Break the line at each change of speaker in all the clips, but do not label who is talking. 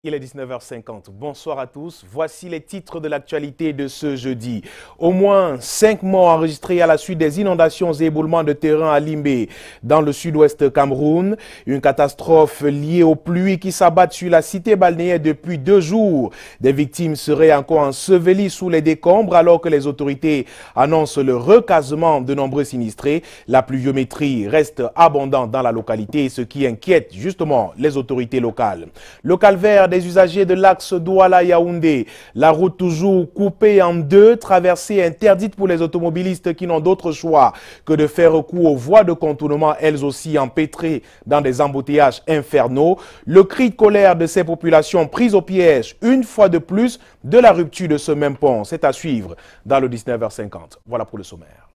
Il est 19h50. Bonsoir à tous. Voici les titres de l'actualité de ce jeudi. Au moins 5 morts enregistrés à la suite des inondations et éboulements de terrain à Limbé, dans le sud-ouest Cameroun. Une catastrophe liée aux pluies qui s'abattent sur la cité balnéaire depuis 2 jours. Des victimes seraient encore ensevelies sous les décombres alors que les autorités annoncent le recasement de nombreux sinistrés. La pluviométrie reste abondante dans la localité, ce qui inquiète justement les autorités locales. Le calvaire des usagers de l'axe Douala-Yaoundé. La route toujours coupée en deux, traversée interdite pour les automobilistes qui n'ont d'autre choix que de faire recours aux voies de contournement, elles aussi empêtrées dans des embouteillages infernaux. Le cri de colère de ces populations prises au piège, une fois de plus, de la rupture de ce même pont. C'est à suivre dans le 19h50. Voilà pour le sommaire.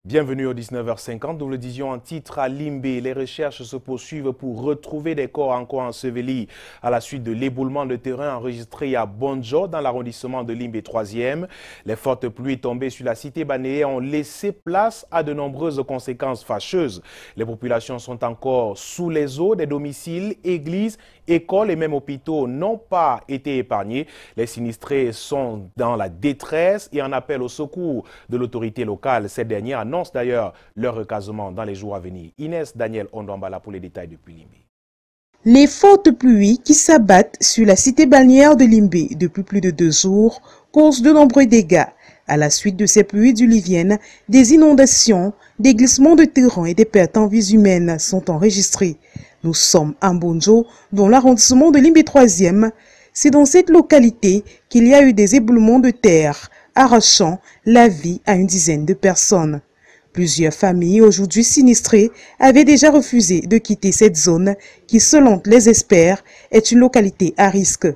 Bienvenue au 19h50, nous le disions en titre à Limbé. Les recherches se poursuivent pour retrouver des corps encore ensevelis à la suite de l'éboulement de terrain enregistré à Bonjo dans l'arrondissement de Limbé 3e. Les fortes pluies tombées sur la cité balnéaire ont laissé place à de nombreuses conséquences fâcheuses. Les populations sont encore sous les eaux, des domiciles, églises, écoles et même hôpitaux n'ont pas été épargnés. Les sinistrés sont dans la détresse et en appel au secours de l'autorité locale. Cette dernière annonce d'ailleurs leur recasement dans les jours à venir. Inès Daniel Ondambala pour les détails depuis Limbé.
Les fortes pluies qui s'abattent sur la cité balnéaire de Limbé depuis plus de 2 jours causent de nombreux dégâts. À la suite de ces pluies diluviennes, des inondations, des glissements de terrain et des pertes en vies humaines sont enregistrés. Nous sommes à Bonjo, dans l'arrondissement de Limbé 3e. C'est dans cette localité qu'il y a eu des éboulements de terre, arrachant la vie à une dizaine de personnes. Plusieurs familles, aujourd'hui sinistrées, avaient déjà refusé de quitter cette zone qui, selon les experts, est une localité à risque.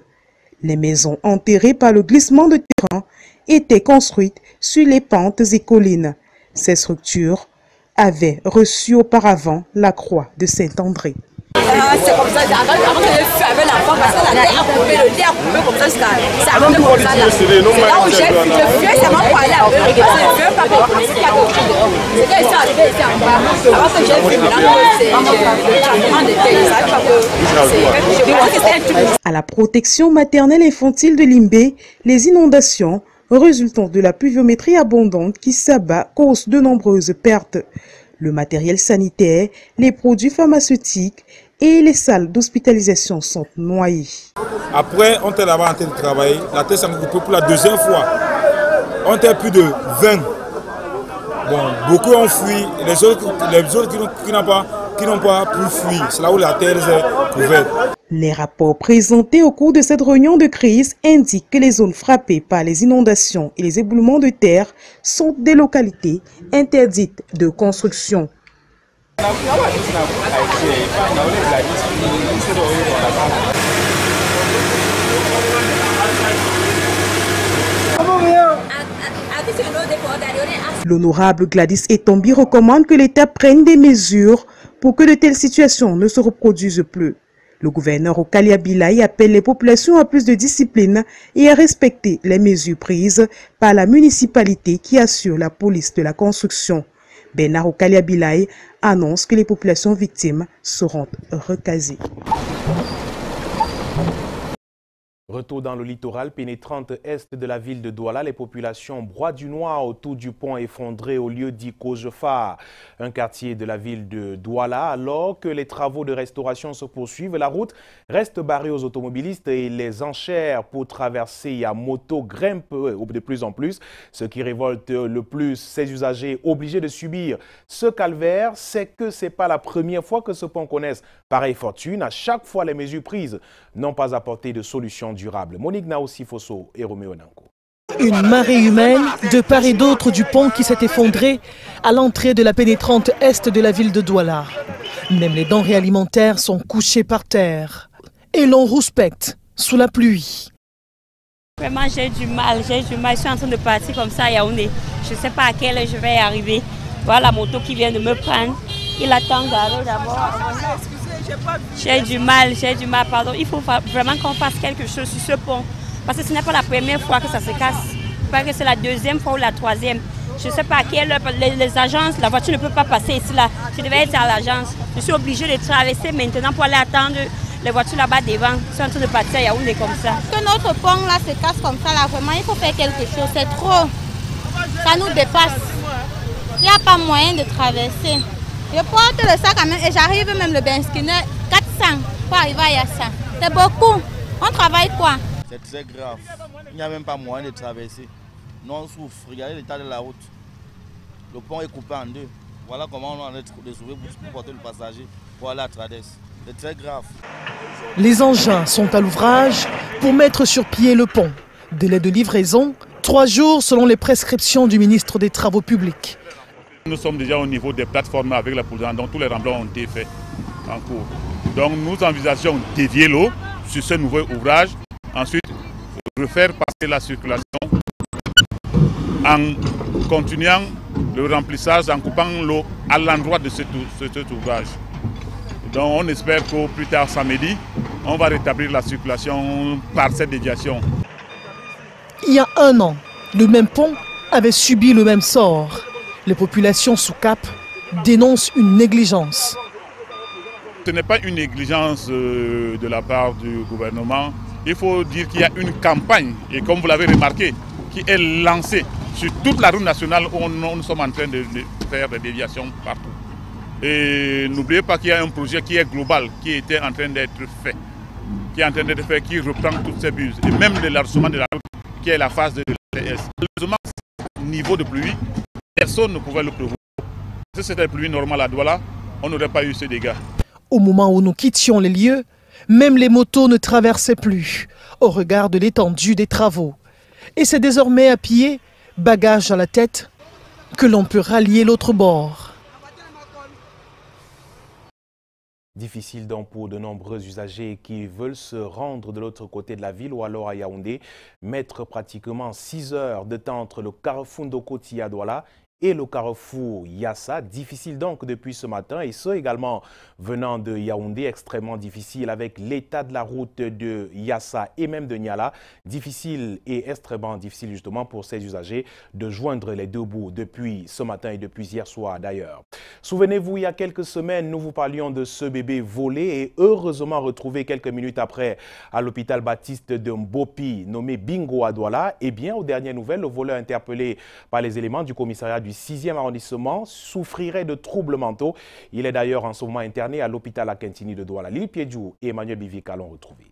Les maisons enterrées par le glissement de terrain étaient construites sur les pentes et collines. Ces structures avaient reçu auparavant la croix de Saint-André.
C'est comme ça, avant que je fais avec l'enfant, parce que la terre a coupé, le lit a coupé comme ça, c'est arrivé comme ça là. C'est là où j'ai fui, ça m'a parlé un peu, parce que je ne veux pas que le qu'il y a quelque chose dehors. C'était ici arrivé ici en bas. Avant que j'ai vu, là, c'est le changement de terre, ça pas que je crois que c'est un truc.
À la protection maternelle infantile de Limbé, les inondations résultant de la pluviométrie abondante qui s'abat causent de nombreuses pertes. Le matériel sanitaire, les produits pharmaceutiques et les salles d'hospitalisation sont noyées.
Après, on était là-bas en train de travailler. La terre s'est coupée pour la 2e fois. On était plus de 20. Bon, beaucoup ont fui. Les autres qui n'ont pas pu fuir. C'est là où la terre est couverte.
Les rapports présentés au cours de cette réunion de crise indiquent que les zones frappées par les inondations et les éboulements de terre sont des localités interdites de construction. L'honorable Gladys Etombi recommande que l'État prenne des mesures pour que de telles situations ne se reproduisent plus. Le gouverneur Okalia Bilaï appelle les populations à plus de discipline et à respecter les mesures prises par la municipalité qui assure la police de la construction. Bernard Okalia Bilaï annonce que les populations victimes seront recasées.
Retour dans le littoral pénétrante est de la ville de Douala, les populations broient du noir autour du pont effondré au lieu dit Kojefar, un quartier de la ville de Douala. Alors que les travaux de restauration se poursuivent, la route reste barrée aux automobilistes et les enchères pour traverser à moto grimpent de plus en plus. Ce qui révolte le plus ces usagers obligés de subir ce calvaire, c'est que ce n'est pas la première fois que ce pont connaisse pareille fortune. À chaque fois, les mesures prises n'ont pas apporté de solution durable. Monique Naossi Fosso et Roméo Nanko.
Une marée humaine de part et d'autre du pont qui s'est effondré à l'entrée de la pénétrante est de la ville de Douala. Même les denrées alimentaires sont couchées par terre et l'on rouspecte sous la pluie.
Vraiment, j'ai du mal. Je suis en train de partir comme ça à Yaoundé. Je ne sais pas à quelle heure je vais y arriver. Voilà la moto qui vient de me prendre. Il attend garé d'abord. J'ai du mal, pardon. Il faut vraiment qu'on fasse quelque chose sur ce pont. Parce que ce n'est pas la première fois que ça se casse. Je pense que c'est la deuxième fois ou la troisième. Je ne sais pas à quelle heure. Les agences, la voiture ne peut pas passer ici là. Je devais être à l'agence. Je suis obligée de traverser maintenant pour aller attendre les voitures là-bas devant. Je suis en train de partir à Yaoundé comme ça.
Que notre pont là se casse comme ça là, vraiment il faut faire quelque chose. C'est trop. Ça nous dépasse. Il n'y a pas moyen de traverser. Je porte le sac quand même et j'arrive même le Benskiner 400 pour arriver à Yassa. C'est beaucoup. On travaille quoi?
C'est très grave. Il n'y a même pas moyen de traverser. Nous on souffre. Regardez l'état de la route. Le pont est coupé en deux. Voilà comment on a trouvé pour porter le passager pour aller à Trades. C'est très grave.
Les engins sont à l'ouvrage pour mettre sur pied le pont. Délai de livraison, 3 jours selon les prescriptions du ministre des Travaux publics.
Nous sommes déjà au niveau des plateformes avec la poudre, donc tous les remblais ont été faits en cours. Donc nous envisageons dévier l'eau sur ce nouveau ouvrage, ensuite refaire passer la circulation en continuant le remplissage, en coupant l'eau à l'endroit de cet ouvrage. Donc on espère qu'au plus tard samedi, on va rétablir la circulation par cette déviation.
Il y a 1 an, le même pont avait subi le même sort. Les populations sous cap dénoncent une négligence.
Ce n'est pas une négligence de la part du gouvernement. Il faut dire qu'il y a une campagne, et comme vous l'avez remarqué, qui est lancée sur toute la route nationale où nous sommes en train de faire des déviations partout. Et n'oubliez pas qu'il y a un projet qui est global, qui était en train d'être fait, qui reprend toutes ces buses. Et même l'élargissement de la route, qui est la phase de l'ES. L'élargissement, niveau de pluie, personne ne pouvait le prévoir. Si c'était pluie normale à Douala, on n'aurait pas eu ces dégâts.
Au moment où nous quittions les lieux, même les motos ne traversaient plus, au regard de l'étendue des travaux. Et c'est désormais à pied, bagage à la tête, que l'on peut rallier l'autre bord.
Difficile donc pour de nombreux usagers qui veulent se rendre de l'autre côté de la ville ou alors à Yaoundé, mettre pratiquement 6 heures de temps entre le carrefour Ndokoti à Douala et le carrefour Yassa. Difficile donc depuis ce matin et ce également venant de Yaoundé, extrêmement difficile avec l'état de la route de Yassa et même de Niala. Difficile et extrêmement difficile justement pour ces usagers de joindre les deux bouts depuis ce matin et depuis hier soir d'ailleurs. Souvenez-vous, il y a quelques semaines, nous vous parlions de ce bébé volé et heureusement retrouvé quelques minutes après à l'hôpital Baptiste de Mbopi, nommé Bingo à Douala. Eh bien, aux dernières nouvelles, le voleur interpellé par les éléments du commissariat du 6e arrondissement souffrirait de troubles mentaux. Il est d'ailleurs en ce moment interné à l'hôpital Akintini de Douala. Lille Piedjou et Emmanuel Bivika l'ont retrouvé.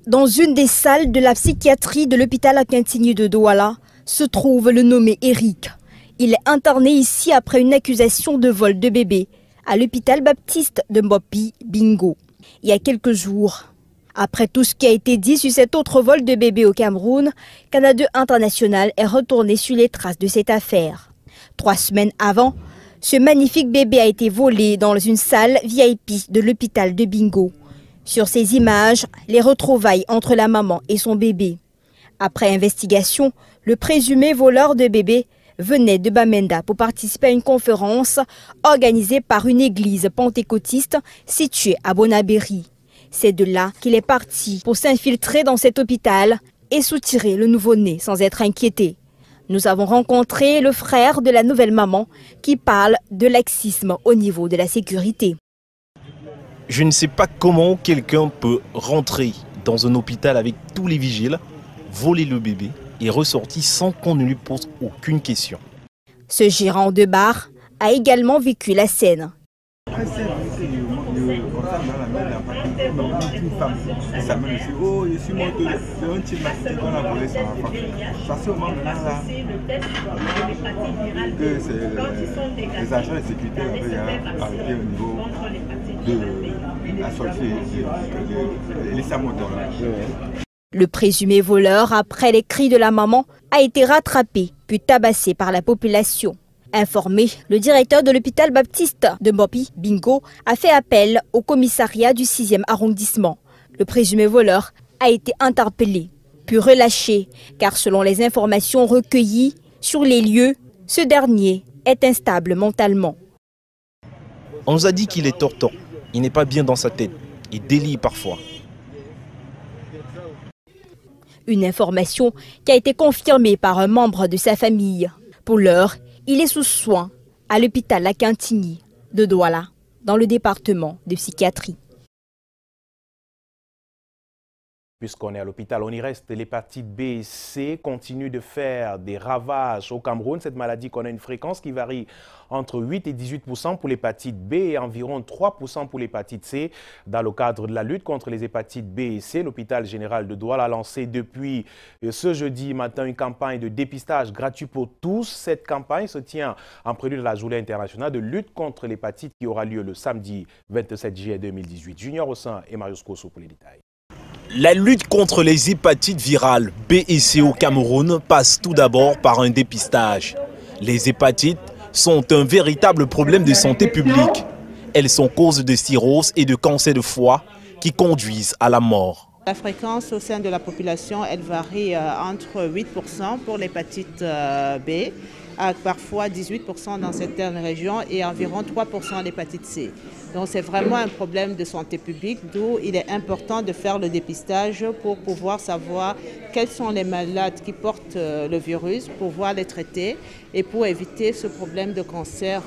Dans une des salles de la psychiatrie de l'hôpital Akintini de Douala se trouve le nommé Eric. Il est interné ici après une accusation de vol de bébé à l'hôpital Baptiste de Mbopi, Bingo, il y a quelques jours. Après tout ce qui a été dit sur cet autre vol de bébé au Cameroun, Canada International est retourné sur les traces de cette affaire. 3 semaines avant, ce magnifique bébé a été volé dans une salle VIP de l'hôpital de Bingo. Sur ces images, les retrouvailles entre la maman et son bébé. Après investigation, le présumé voleur de bébé venait de Bamenda pour participer à une conférence organisée par une église pentecôtiste située à Bonabéry. C'est de là qu'il est parti pour s'infiltrer dans cet hôpital et soutirer le nouveau-né sans être inquiété. Nous avons rencontré le frère de la nouvelle maman qui parle de laxisme au niveau de la sécurité.
Je ne sais pas comment quelqu'un peut rentrer dans un hôpital avec tous les vigiles, voler le bébé et ressortir sans qu'on ne lui pose aucune question.
Ce gérant de bar a également vécu la scène.
Les agents de sécurité avaient arrêté au niveau de la sortie de l'Issamoto.
Le présumé voleur, après les cris de la maman, a été rattrapé puis tabassé par la population. Informé, le directeur de l'hôpital baptiste de Mopi, Bingo, a fait appel au commissariat du 6e arrondissement. Le présumé voleur a été interpellé, puis relâché, car selon les informations recueillies sur les lieux, ce dernier est instable mentalement.
On nous a dit qu'il est tortant. Il n'est pas bien dans sa tête. Il délie parfois.
Une information qui a été confirmée par un membre de sa famille. Pour l'heure, il est sous soins à l'hôpital La Quintigny de Douala, dans le département de psychiatrie.
Puisqu'on est à l'hôpital, on y reste. L'hépatite B et C continue de faire des ravages au Cameroun. Cette maladie connaît une fréquence qui varie entre 8 et 18% pour l'hépatite B et environ 3% pour l'hépatite C. Dans le cadre de la lutte contre les hépatites B et C, l'hôpital général de Douala a lancé depuis ce jeudi matin une campagne de dépistage gratuit pour tous. Cette campagne se tient en prélude à la journée internationale de lutte contre l'hépatite qui aura lieu le samedi 27 juillet 2018. Junior Ossin et Marius Kosso pour les détails.
La lutte contre les hépatites virales B et C au Cameroun passe tout d'abord par un dépistage. Les hépatites sont un véritable problème de santé publique. Elles sont cause de cirrhose et de cancer de foie qui conduisent à la mort.
La fréquence au sein de la population, elle varie entre 8% pour l'hépatite B, à parfois 18% dans certaines régions et environ 3% l'hépatite C. Donc c'est vraiment un problème de santé publique, d'où il est important de faire le dépistage pour pouvoir savoir quels sont les malades qui portent le virus, pour pouvoir les traiter et pour éviter ce problème de cancer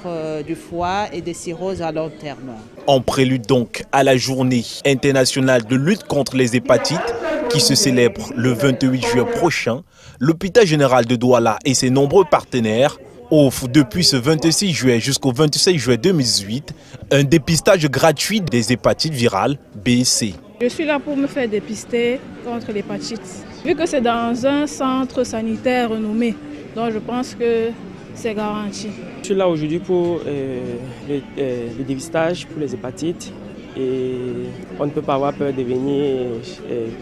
du foie et des cirrhoses à long terme.
En prélude donc à la journée internationale de lutte contre les hépatites qui se célèbre le 28 juillet prochain, l'hôpital général de Douala et ses nombreux partenaires offre depuis ce 26 juillet jusqu'au 27 juillet 2018 un dépistage gratuit des hépatites virales B et C.
Je suis là pour me faire dépister contre l'hépatite. Vu que c'est dans un centre sanitaire renommé, donc je pense que c'est garanti.
Je suis là aujourd'hui pour le dépistage pour les hépatites. Et on ne peut pas avoir peur de venir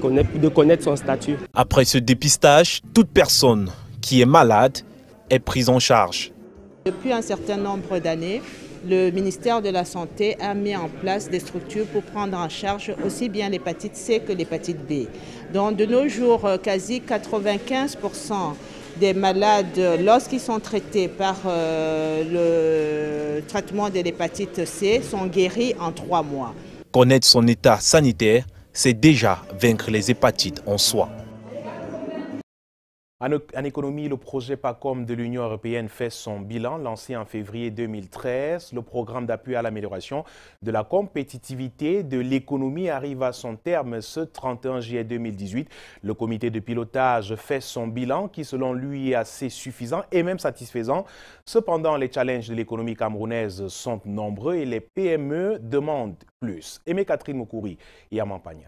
de connaître son statut.
Après ce dépistage, toute personne qui est malade est prise en charge.
Depuis un certain nombre d'années, le ministère de la Santé a mis en place des structures pour prendre en charge aussi bien l'hépatite C que l'hépatite B. Donc de nos jours, quasi 95% des malades, lorsqu'ils sont traités par le traitement de l'hépatite C, sont guéris en 3 mois.
Connaître son état sanitaire, c'est déjà vaincre les hépatites en soi.
En économie, le projet PACOM de l'Union européenne fait son bilan. Lancé en février 2013, le programme d'appui à l'amélioration de la compétitivité de l'économie arrive à son terme ce 31 juillet 2018. Le comité de pilotage fait son bilan qui, selon lui, est assez suffisant et même satisfaisant. Cependant, les challenges de l'économie camerounaise sont nombreux et les PME demandent plus. Aimé Catherine Moukouri et Aman Pagna.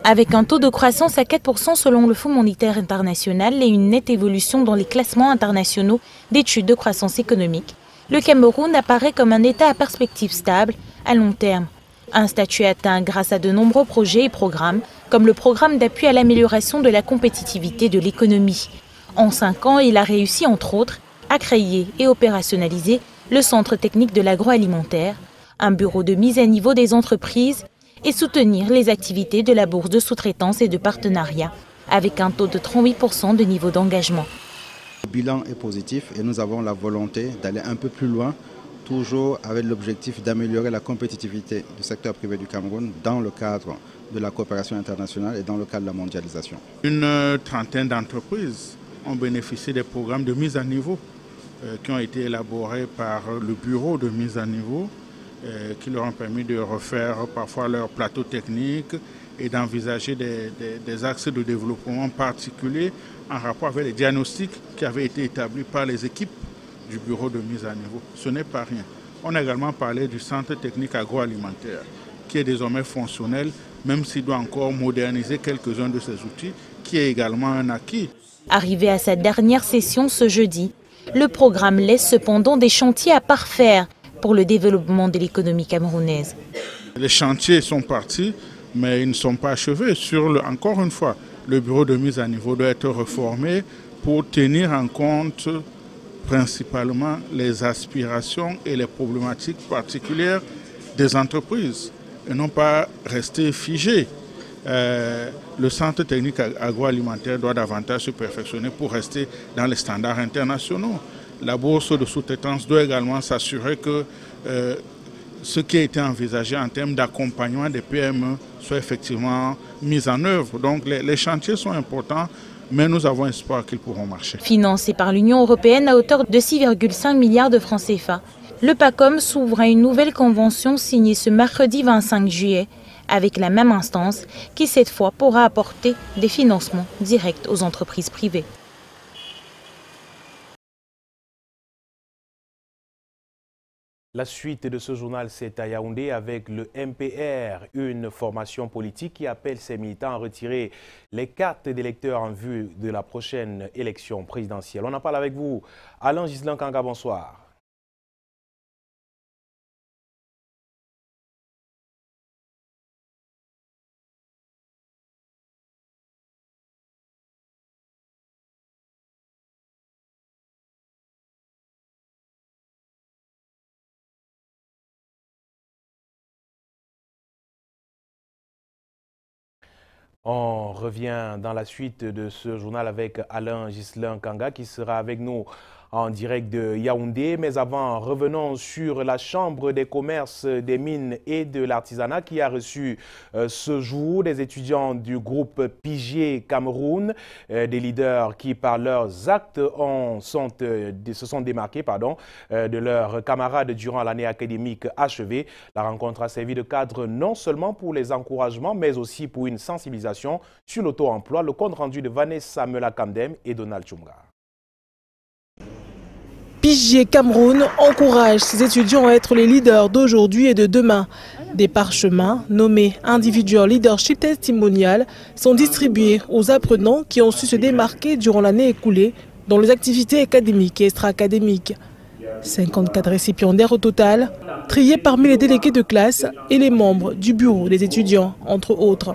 Avec un taux de croissance à 4% selon le Fonds monétaire international et une nette évolution dans les classements internationaux d'études de croissance économique, le Cameroun apparaît comme un État à perspective stable à long terme. Un statut atteint grâce à de nombreux projets et programmes, comme le programme d'appui à l'amélioration de la compétitivité de l'économie. En 5 ans, il a réussi, entre autres, à créer et opérationnaliser le Centre technique de l'agroalimentaire, un bureau de mise à niveau des entreprises, et soutenir les activités de la bourse de sous-traitance et de partenariat, avec un taux de 38% de niveau d'engagement.
Le bilan est positif et nous avons la volonté d'aller un peu plus loin, toujours avec l'objectif d'améliorer la compétitivité du secteur privé du Cameroun dans le cadre de la coopération internationale et dans le cadre de la mondialisation.
Une trentaine d'entreprises ont bénéficié des programmes de mise à niveau qui ont été élaborés par le bureau de mise à niveau, qui leur ont permis de refaire parfois leur plateau technique et d'envisager des axes de développement particuliers en rapport avec les diagnostics qui avaient été établis par les équipes du bureau de mise à niveau. Ce n'est pas rien. On a également parlé du centre technique agroalimentaire qui est désormais fonctionnel, même s'il doit encore moderniser quelques-uns de ses outils, qui est également un acquis.
Arrivé à sa dernière session ce jeudi, le programme laisse cependant des chantiers à parfaire, pour le développement de l'économie camerounaise.
Les chantiers sont partis, mais ils ne sont pas achevés. Encore une fois, le bureau de mise à niveau doit être reformé pour tenir en compte principalement les aspirations et les problématiques particulières des entreprises et non pas rester figé. Le centre technique agroalimentaire doit davantage se perfectionner pour rester dans les standards internationaux. La bourse de sous-traitance doit également s'assurer que ce qui a été envisagé en termes d'accompagnement des PME soit effectivement mis en œuvre. Donc les chantiers sont importants, mais nous avons espoir qu'ils pourront marcher.
Financé par l'Union européenne à hauteur de 6,5 milliards de francs CFA, le PACOM s'ouvre à une nouvelle convention signée ce mercredi 25 juillet avec la même instance qui cette fois pourra apporter des financements directs aux entreprises privées.
La suite de ce journal, c'est à Yaoundé avec le MPR, une formation politique qui appelle ses militants à retirer les cartes d'électeurs en vue de la prochaine élection présidentielle. On en parle avec vous. Alain Gislain Kanga, bonsoir. On revient dans la suite de ce journal avec Alain Gislain Kanga qui sera avec nous en direct de Yaoundé. Mais avant, revenons sur la Chambre des commerces, des mines et de l'artisanat qui a reçu ce jour des étudiants du groupe Pigier Cameroun, des leaders qui par leurs actes se sont démarqués de leurs camarades durant l'année académique achevée. La rencontre a servi de cadre non seulement pour les encouragements mais aussi pour une sensibilisation sur l'auto-emploi. Le compte rendu de Vanessa Mela-Kamdem et Donald Chumga.
Pigier Cameroun encourage ses étudiants à être les leaders d'aujourd'hui et de demain. Des parchemins nommés Individual Leadership Testimonial sont distribués aux apprenants qui ont su se démarquer durant l'année écoulée dans les activités académiques et extra-académiques. 54 récipiendaires au total, triés parmi les délégués de classe et les membres du bureau des étudiants, entre autres.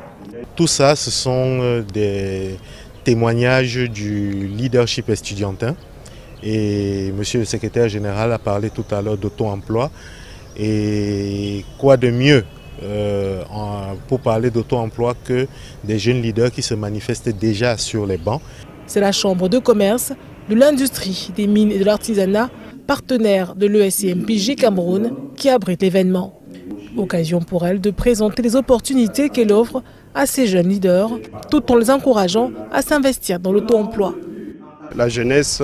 Tout ça, ce sont des témoignages du leadership estudiantin. Et monsieur le secrétaire général a parlé tout à l'heure d'auto-emploi. Et quoi de mieux pour parler d'auto-emploi que des jeunes leaders qui se manifestent déjà sur les bancs.
C'est la Chambre de commerce, de l'industrie, des mines et de l'artisanat, partenaire de l'ESCM Pigier Cameroun, qui abrite l'événement. Occasion pour elle de présenter les opportunités qu'elle offre à ces jeunes leaders, tout en les encourageant à s'investir dans l'auto-emploi.
La jeunesse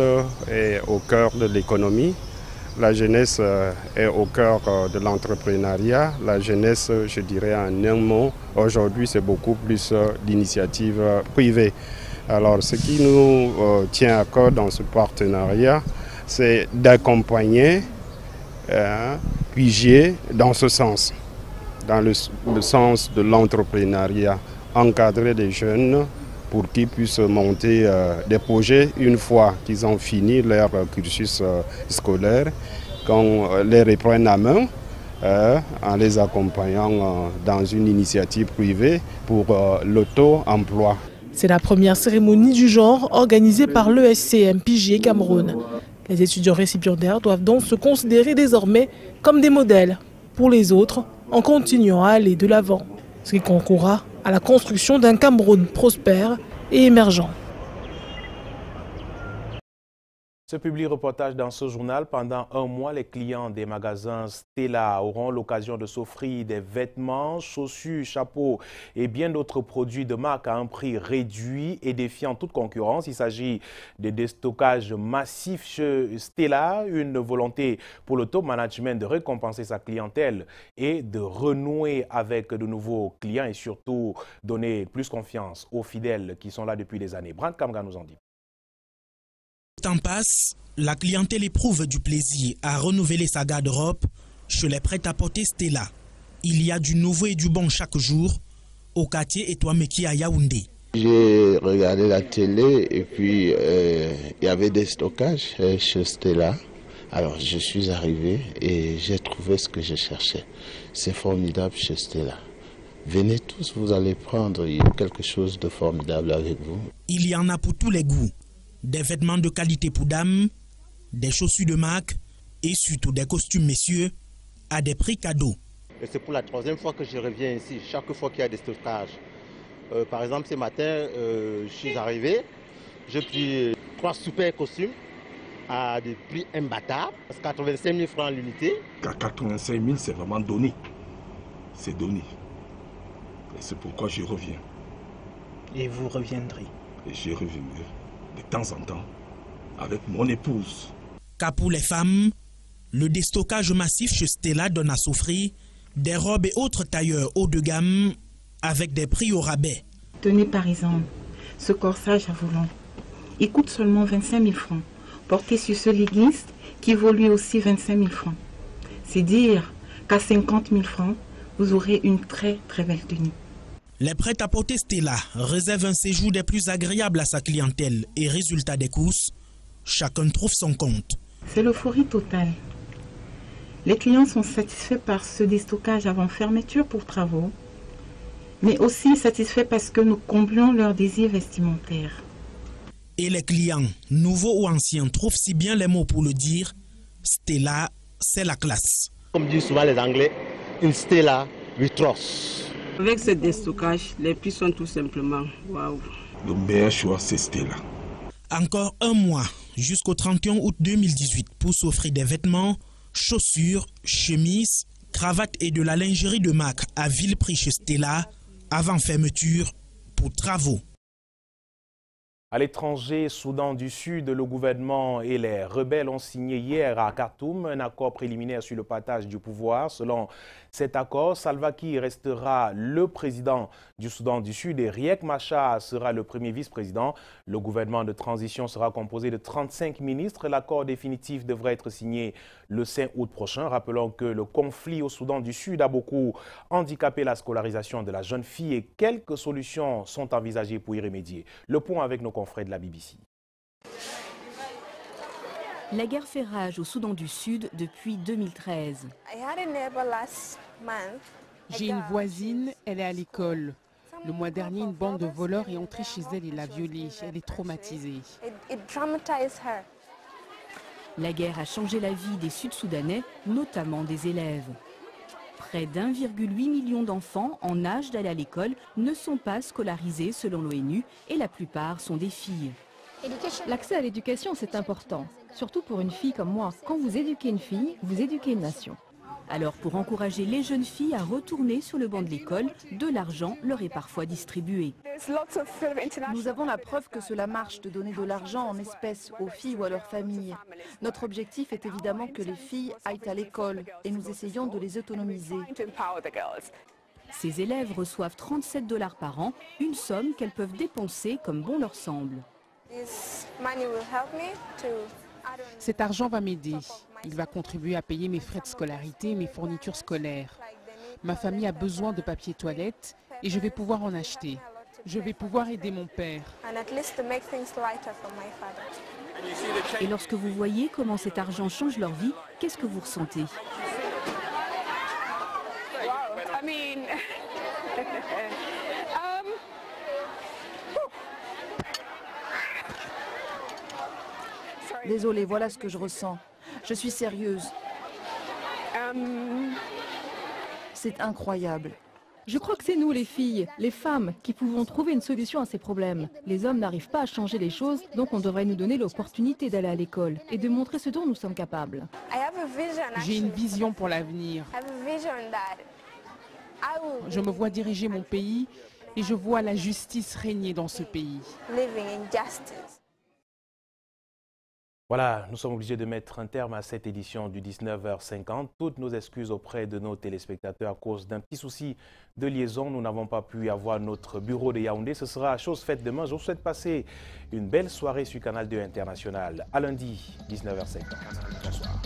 est au cœur de l'économie, la jeunesse est au cœur de l'entrepreneuriat. La jeunesse, je dirais en un mot, aujourd'hui c'est beaucoup plus d'initiatives privées. Alors ce qui nous tient à cœur dans ce partenariat, c'est d'accompagner Pigier dans ce sens, dans le sens de l'entrepreneuriat, encadrer des jeunes pour qu'ils puissent monter des projets une fois qu'ils ont fini leur cursus scolaire, qu'on les reprenne à main en les accompagnant dans une initiative privée pour l'auto-emploi.
C'est la première cérémonie du genre organisée par l'ESCM Pigier Cameroun. Les étudiants récipiendaires doivent donc se considérer désormais comme des modèles pour les autres en continuant à aller de l'avant, ce qui concourra à la construction d'un Cameroun prospère et émergent.
Ce public reportage dans ce journal, pendant un mois, les clients des magasins Stella auront l'occasion de s'offrir des vêtements, chaussures, chapeaux et bien d'autres produits de marque à un prix réduit et défiant toute concurrence. Il s'agit de déstockage massif chez Stella, une volonté pour le top management de récompenser sa clientèle et de renouer avec de nouveaux clients et surtout donner plus confiance aux fidèles qui sont là depuis des années. Brand Kamga nous en dit.
Le temps passe, la clientèle éprouve du plaisir à renouveler sa garde-robe chez les prêt-à-porter Stella. Il y a du nouveau et du bon chaque jour au quartier Etouameki à Yaoundé.
J'ai regardé la télé et puis il y avait des stockages chez Stella.
Alors je suis arrivé et j'ai trouvé ce que je cherchais. C'est formidable chez Stella. Venez tous, vous allez prendre quelque chose de formidable avec vous.
Il y en a pour tous les goûts. Des vêtements de qualité pour dames, des chaussures de marque et surtout des costumes messieurs à des prix cadeaux.
Et c'est pour la 3e fois que je reviens ici, chaque fois qu'il y a des stockages. Par exemple, ce matin, je suis arrivé, j'ai pris 3 super costumes à des prix imbattables, 85 000 francs l'unité.
À 85 000, c'est vraiment donné. C'est donné. Et c'est pourquoi je reviens.
Et vous reviendrez?
Et je reviendrai de temps en temps avec mon épouse.
Car pour les femmes, le déstockage massif chez Stella donne à s'offrir des robes et autres tailleurs haut de gamme avec des prix au rabais.
Tenez par exemple ce corsage à volant. Il coûte seulement 25 000 francs. Porté sur ce leggings qui vaut lui aussi 25 000 francs. C'est dire qu'à 50 000 francs, vous aurez une très très belle tenue.
Les prêt-à-porter Stella réservent un séjour des plus agréables à sa clientèle et résultat des courses, chacun trouve son compte.
C'est l'euphorie totale. Les clients sont satisfaits par ce déstockage avant fermeture pour travaux, mais aussi satisfaits parce que nous comblons leurs désirs vestimentaires.
Et les clients, nouveaux ou anciens, trouvent si bien les mots pour le dire, Stella, c'est la classe.
Comme disent souvent les Anglais, une Stella we trust.
Avec ce déstockage, les prix sont tout simplement waouh.
Le meilleur choix, c'est Stella.
Encore un mois jusqu'au 31 août 2018 pour s'offrir des vêtements, chaussures, chemises, cravates et de la lingerie de marque à vil prix chez Stella avant fermeture pour travaux.
À l'étranger, Soudan du Sud, le gouvernement et les rebelles ont signé hier à Khartoum un accord préliminaire sur le partage du pouvoir. Selon cet accord, Salva Kiir restera le président du Soudan du Sud et Riek Machar sera le premier vice-président. Le gouvernement de transition sera composé de 35 ministres. L'accord définitif devrait être signé le 5 août prochain. Rappelons que le conflit au Soudan du Sud a beaucoup handicapé la scolarisation de la jeune fille et quelques solutions sont envisagées pour y remédier. Le point avec nos confrères de la BBC.
La guerre fait rage au Soudan du Sud depuis 2013.
J'ai une voisine, elle est à l'école. Le mois dernier, une bande de voleurs est entrée chez elle et l'a violée. Elle est traumatisée.
La guerre a changé la vie des Sud-Soudanais, notamment des élèves. Près d'1,8 million d'enfants en âge d'aller à l'école ne sont pas scolarisés selon l'ONU et la plupart sont des filles.
L'accès à l'éducation, c'est important, surtout pour une fille comme moi. Quand vous éduquez une fille, vous éduquez une nation.
Alors pour encourager les jeunes filles à retourner sur le banc de l'école, de l'argent leur est parfois distribué.
Nous avons la preuve que cela marche de donner de l'argent en espèces aux filles ou à leurs familles. Notre objectif est évidemment que les filles aillent à l'école et nous essayons de les autonomiser.
Ces élèves reçoivent 37 $ par an, une somme qu'elles peuvent dépenser comme bon leur semble.
Cet argent va m'aider. Il va contribuer à payer mes frais de scolarité et mes fournitures scolaires. Ma famille a besoin de papier toilette et je vais pouvoir en acheter. Je vais pouvoir aider mon père.
Et lorsque vous voyez comment cet argent change leur vie, qu'est-ce que vous ressentez?
Désolée, voilà ce que je ressens. Je suis sérieuse. C'est incroyable. Je crois que c'est nous les filles, les femmes, qui pouvons trouver une solution à ces problèmes. Les hommes n'arrivent pas à changer les choses, donc on devrait nous donner l'opportunité d'aller à l'école et de montrer ce dont nous sommes capables.
J'ai une vision pour l'avenir. Je me vois diriger mon pays et je vois la justice régner dans ce pays.
Voilà, nous sommes obligés de mettre un terme à cette édition du 19h50. Toutes nos excuses auprès de nos téléspectateurs à cause d'un petit souci de liaison. Nous n'avons pas pu avoir notre bureau de Yaoundé. Ce sera chose faite demain. Je vous souhaite passer une belle soirée sur Canal 2 International. À lundi, 19h50. Bonsoir.